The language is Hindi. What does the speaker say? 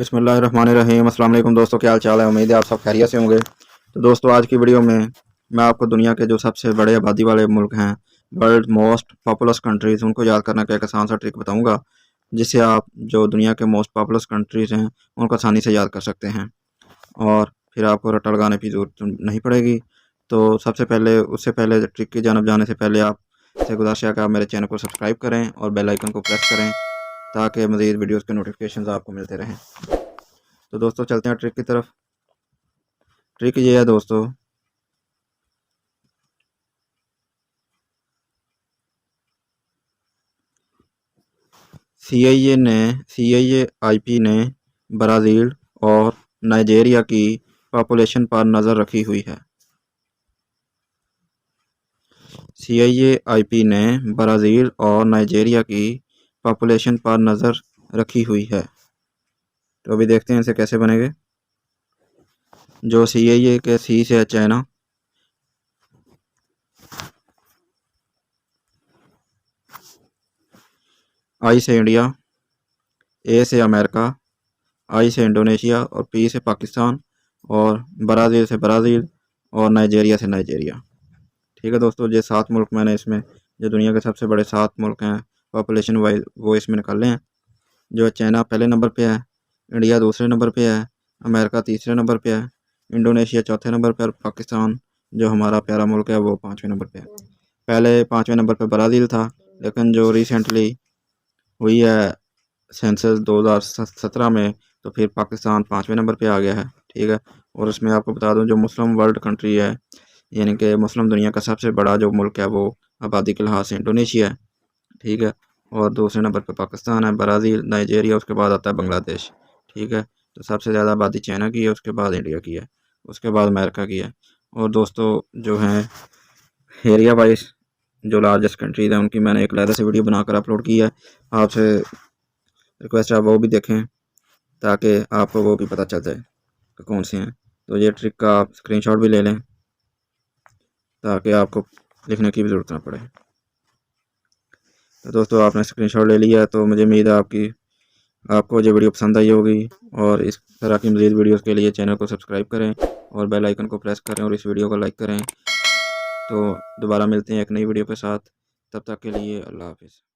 बिस्मिल्लाहिर्रहमानिर्रहीम। अस्सलाम वालेकुम दोस्तों, क्या हाल चाल है। उम्मीद है आप सब खैरियत से होंगे। तो दोस्तों आज की वीडियो में मैं आपको दुनिया के जो सबसे बड़े आबादी वाले मुल्क हैं, वर्ल्ड मोस्ट पॉपुलस कंट्रीज़, उनको याद करने का एक आसान सा ट्रिक बताऊंगा, जिससे आप जो दुनिया के मोस्ट पॉपुलस कंट्रीज़ हैं उनको आसानी से याद कर सकते हैं और फिर आपको रट्टा लगाने की ज़रूरत नहीं पड़ेगी। तो सबसे पहले उससे पहले ट्रिक की जानब जाने से पहले आप से गुजारिश है कि आप मेरे चैनल को सब्सक्राइब करें और बेल आइकन को प्रेस करें ताकि मज़ीद वीडियोज़ के नोटिफिकेशन आपको मिलते रहें। तो दोस्तों चलते हैं ट्रिक की तरफ। ट्रिक ये है दोस्तों, CIAIP ने ब्राज़ील और नाइजीरिया की पॉपुलेशन पर नज़र रखी हुई है। CIAIP ने ब्राज़ील और नाइजीरिया की पॉपुलेशन पर नज़र रखी हुई है। तो अभी देखते हैं इसे कैसे बनेंगे। जो CIA के C से है चाइना, I से इंडिया, A से अमेरिका, I से इंडोनेशिया और P से पाकिस्तान और ब्राज़ील से ब्राज़ील और नाइजीरिया से नाइजीरिया। ठीक है दोस्तों, ये 7 मुल्क मैंने इसमें जो दुनिया के सबसे बड़े 7 मुल्क हैं पॉपुलेशन वाइज वो इसमें निकाले हैं। जो चाइना पहले नंबर पे है, इंडिया दूसरे नंबर पे है, अमेरिका तीसरे नंबर पे है, इंडोनेशिया चौथे नंबर पे और पाकिस्तान जो हमारा प्यारा मुल्क है वो 5वें नंबर पे है। पहले 5वें नंबर पे ब्राज़ील था, लेकिन जो रिसेंटली हुई है सेंसस 2017 में, तो फिर पाकिस्तान 5वें नंबर पे आ गया है। ठीक है, और उसमें आपको बता दूं जो मुस्लिम वर्ल्ड कंट्री है, यानी कि मुस्लिम दुनिया का सबसे बड़ा जो मुल्क है वो आबादी के लिहाज से इंडोनेशिया है। ठीक है, और दूसरे नंबर पे पाकिस्तान है, ब्राज़ील, नाइजीरिया, उसके बाद आता है बांग्लादेश। ठीक है, तो सबसे ज़्यादा आबादी चाइना की है, उसके बाद इंडिया की है, उसके बाद अमेरिका की है। और दोस्तों जो हैं एरिया वाइज जो लार्जेस्ट कंट्रीज़ हैं उनकी मैंने एक अलग से वीडियो बनाकर अपलोड की है। आपसे रिक्वेस्ट है आप वो भी देखें ताकि आपको वो भी पता चल जाए कि कौन से हैं। तो ये ट्रिक का आप स्क्रीनशॉट भी ले लें ताकि आपको लिखने की भी ज़रूरत ना पड़े। तो दोस्तों आपने स्क्रीनशॉट ले लिया, तो मुझे उम्मीद है आपको ये वीडियो पसंद आई होगी और इस तरह की मज़ीद वीडियोज़ के लिए चैनल को सब्सक्राइब करें और बेल आइकन को प्रेस करें और इस वीडियो को लाइक करें। तो दोबारा मिलते हैं एक नई वीडियो के साथ, तब तक के लिए अल्लाह हाफ़िज़।